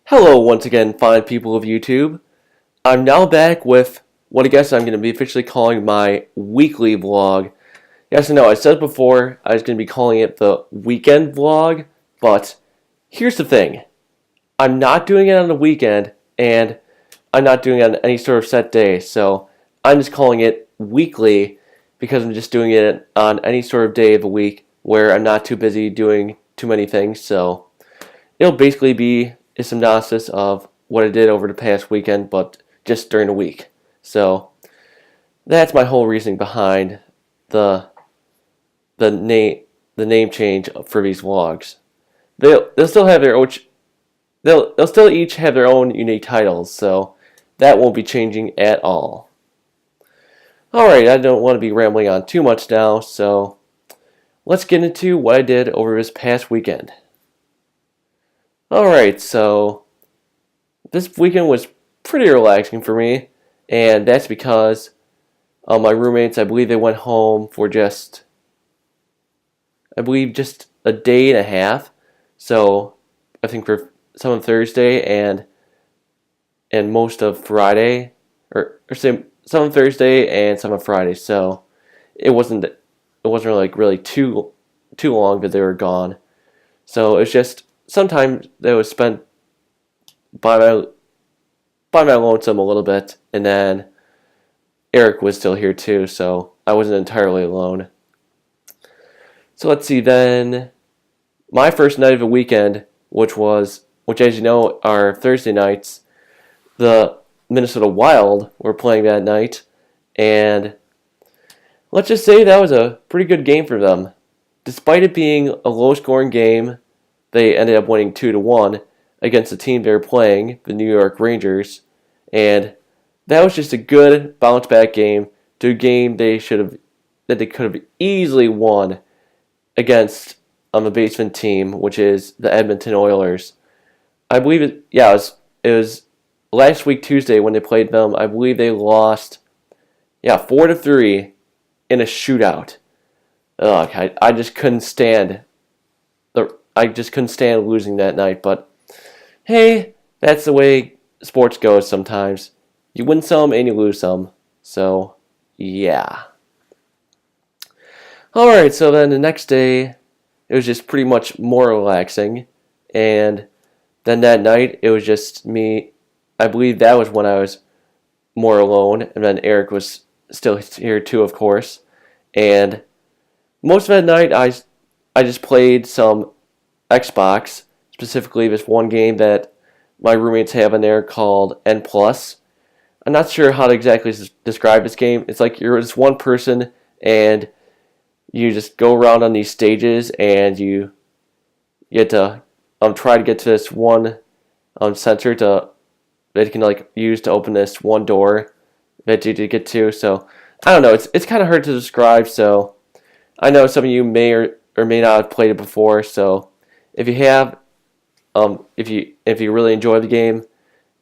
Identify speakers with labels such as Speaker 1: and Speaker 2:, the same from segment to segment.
Speaker 1: Hello once again, fine people of YouTube. I'm now back with what I guess I'm going to be officially calling my weekly vlog. Yes, I know, I said before I was going to be calling it the weekend vlog, but here's the thing. I'm not doing it on the weekend, and I'm not doing it on any sort of set day, so I'm just calling it weekly because I'm just doing it on any sort of day of the week where I'm not too busy doing too many things, so it'll basically be a synopsis of what I did over the past weekend, but just during the week. So that's my whole reasoning behind the name change for these vlogs. They'll still have their own they'll still each have their own unique titles, so that won't be changing at all. Alright, I don't want to be rambling on too much now, so let's get into what I did over this past weekend. Alright, so this weekend was pretty relaxing for me, and that's because my roommates, I believe they went home for just a day and a half. So I think for some on Thursday and most of Friday, or say some on Thursday and some on Friday. So it wasn't really too long that they were gone. So it's just sometimes they was spent by my lonesome a little bit, and then Eric was still here too, so I wasn't entirely alone. So let's see then. My first night of the weekend, which as you know are Thursday nights, the Minnesota Wild were playing that night, and let's just say that was a pretty good game for them. Despite it being a low-scoring game, they ended up winning 2-1 against the team they were playing, the New York Rangers, and that was just a good bounce-back game to a game they could have easily won against a basement team, which is the Edmonton Oilers. I believe it was last week Tuesday when they played them. I believe they lost 4-3 in a shootout. Ugh, I just couldn't stand losing that night, but hey, that's the way sports goes sometimes. You win some and you lose some. So, yeah. Alright, so then the next day, it was just pretty much more relaxing. And then that night, it was just me. I believe that was when I was more alone. And then Eric was still here too, of course. And most of that night, I just played some Xbox. Specifically, this one game that my roommates have in there called N+. I'm not sure how to exactly describe this game. It's like you're just one person and you just go around on these stages and you get to try to get to this one sensor that you can use to open this one door that you did get to. So I don't know. It's kind of hard to describe. So I know some of you may or may not have played it before. So if you have, if you really enjoy the game,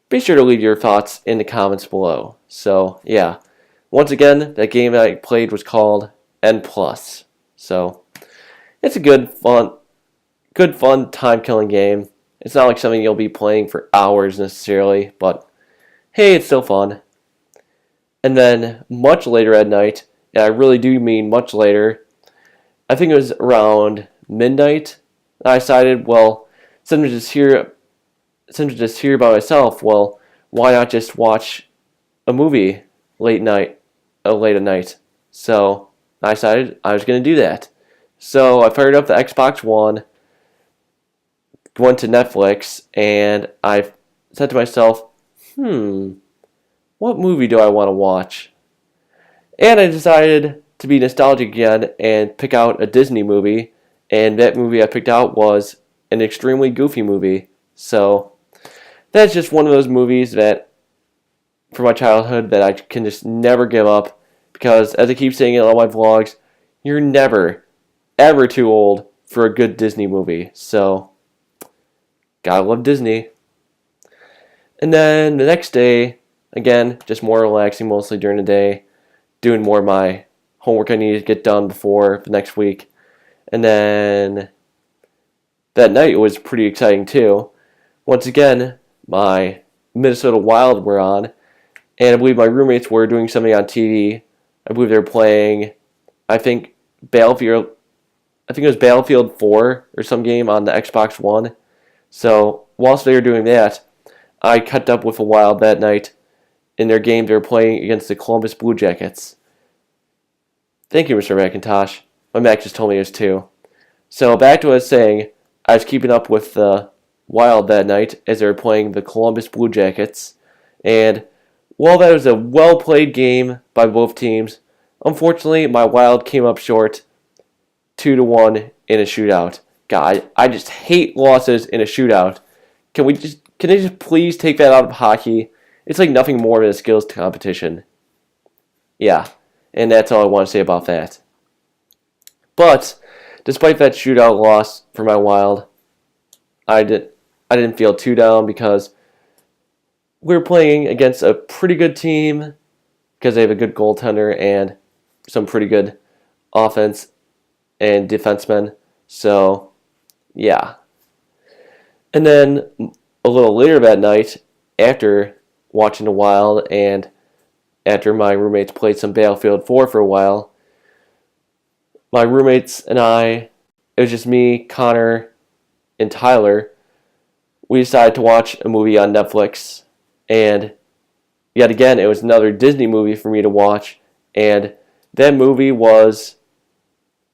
Speaker 1: be sure to leave your thoughts in the comments below. So yeah, once again, that game I played was called N+. So it's a good fun time-killing game. It's not like something you'll be playing for hours necessarily, but hey, it's still fun. And then much later at night, and I really do mean much later, I think it was around midnight, I decided, well, since I'm just here by myself, well, why not just watch a movie late at night? So I decided I was going to do that. So I fired up the Xbox One, went to Netflix, and I said to myself, what movie do I want to watch? And I decided to be nostalgic again and pick out a Disney movie, and that movie I picked out was an extremely goofy movie. So that's just one of those movies that, from my childhood, that I can just never give up, because as I keep saying in all my vlogs, you're never, ever too old for a good Disney movie. So, gotta love Disney. And then the next day, again, just more relaxing mostly during the day, doing more of my homework I need to get done before the next week. And then that night was pretty exciting too. Once again, my Minnesota Wild were on, and I believe my roommates were doing something on TV. I believe they were playing, I think Battlefield. I think it was Battlefield 4 or some game on the Xbox One. So whilst they were doing that, I kept up with the Wild that night in their game they were playing against the Columbus Blue Jackets. Thank you, Mr. McIntosh. My Mac just told me it was 2. So back to what I was saying, I was keeping up with the Wild that night as they were playing the Columbus Blue Jackets. And while that was a well-played game by both teams, unfortunately my Wild came up short 2-1 in a shootout. God, I just hate losses in a shootout. Can they just please take that out of hockey? It's like nothing more than a skills competition. Yeah, and that's all I want to say about that. But despite that shootout loss for my Wild, I didn't feel too down because we were playing against a pretty good team because they have a good goaltender and some pretty good offense and defensemen. So, yeah. And then a little later that night, after watching the Wild and after my roommates played some Battlefield 4 for a while, my roommates and I, it was just me, Connor, and Tyler, we decided to watch a movie on Netflix. And yet again, it was another Disney movie for me to watch. And that movie was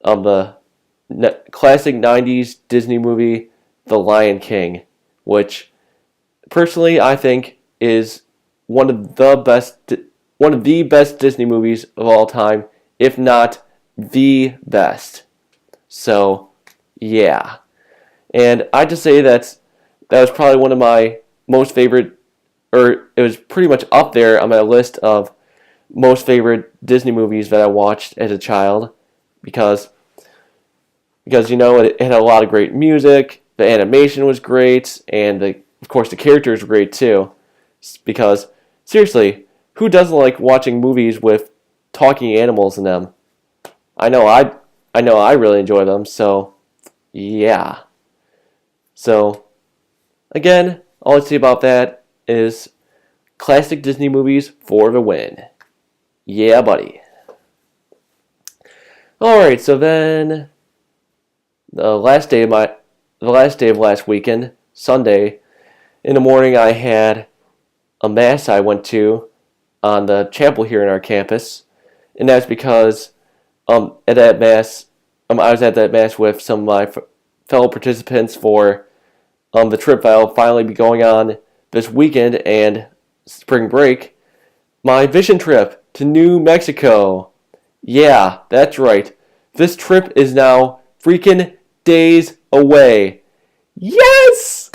Speaker 1: the classic 90s Disney movie, The Lion King, which personally I think is one of the best Disney movies of all time, if not the best. So, yeah. And I just say that was probably one of my most favorite, or it was pretty much up there on my list of most favorite Disney movies that I watched as a child, because you know it had a lot of great music, the animation was great, and of course the characters were great too. Because seriously, who doesn't like watching movies with talking animals in them? I know I really enjoy them. So yeah. So again, all I say about that is classic Disney movies for the win. Yeah, buddy. Alright, so then the last day of last weekend, Sunday, in the morning I had a mass I went to on the chapel here in our campus, and that's because at that mass, I was at that mass with some of my fellow participants for the trip that I'll finally be going on this weekend and spring break, my vision trip to New Mexico. Yeah, that's right. This trip is now freaking days away. Yes!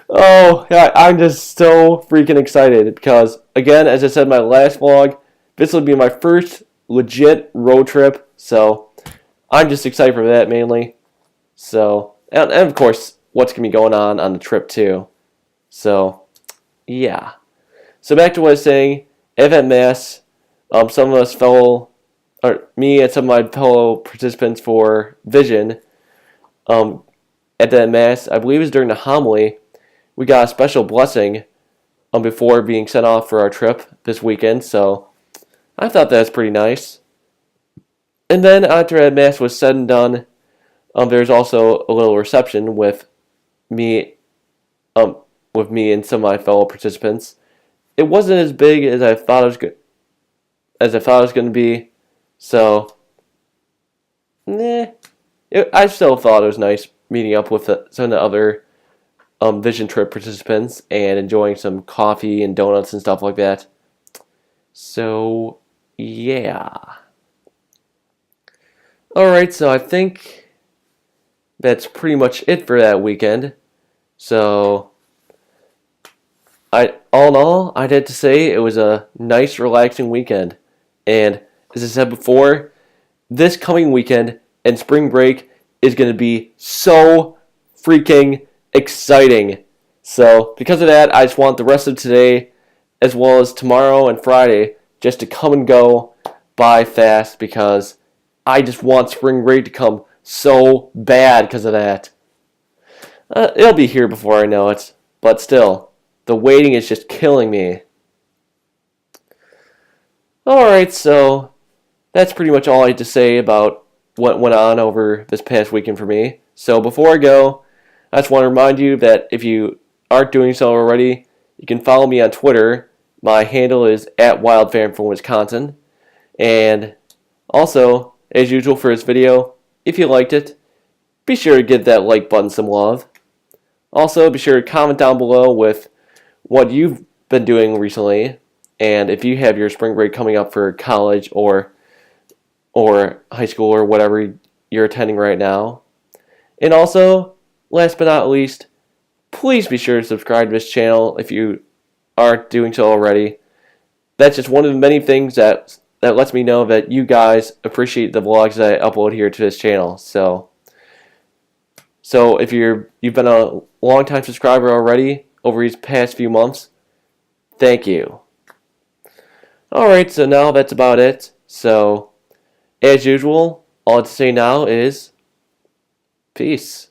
Speaker 1: Oh, yeah, I'm just so freaking excited because, again, as I said in my last vlog, this will be my first legit road trip, so I'm just excited for that mainly. So, and of course, what's going to be going on the trip too. So, yeah. So back to what I was saying, at that mass, some of us me and some of my fellow participants for Vision, at that mass, I believe it was during the homily, we got a special blessing before being sent off for our trip this weekend, so I thought that was pretty nice. And then after that mass was said and done, there's also a little reception with me and some of my fellow participants. It wasn't as big as I thought it was going to be, so I still thought it was nice meeting up with some of the other Vision Trip participants and enjoying some coffee and donuts and stuff like that. So, yeah. Alright, so I think that's pretty much it for that weekend. So, all in all, I'd have to say it was a nice, relaxing weekend. And as I said before, this coming weekend and spring break is going to be so freaking exciting. So, because of that, I just want the rest of today, as well as tomorrow and Friday, just to come and go by fast, because I just want spring break to come so bad because of that. It'll be here before I know it, but still, The waiting is just killing me. Alright, so that's pretty much all I had to say about what went on over this past weekend for me. So before I go, I just want to remind you that if you aren't doing so already, you can follow me on Twitter. My handle is @wildfan from Wisconsin. And also, as usual for this video, if you liked it, be sure to give that like button some love. Also, be sure to comment down below with what you've been doing recently, and if you have your spring break coming up for college or high school or whatever you're attending right now. And also, last but not least, please be sure to subscribe to this channel if you aren't doing so already. That's just one of the many things that lets me know that you guys appreciate the vlogs that I upload here to this channel. So if you've been a long-time subscriber already over these past few months, thank you. Alright, so now that's about it. So, as usual, all I have to say now is peace.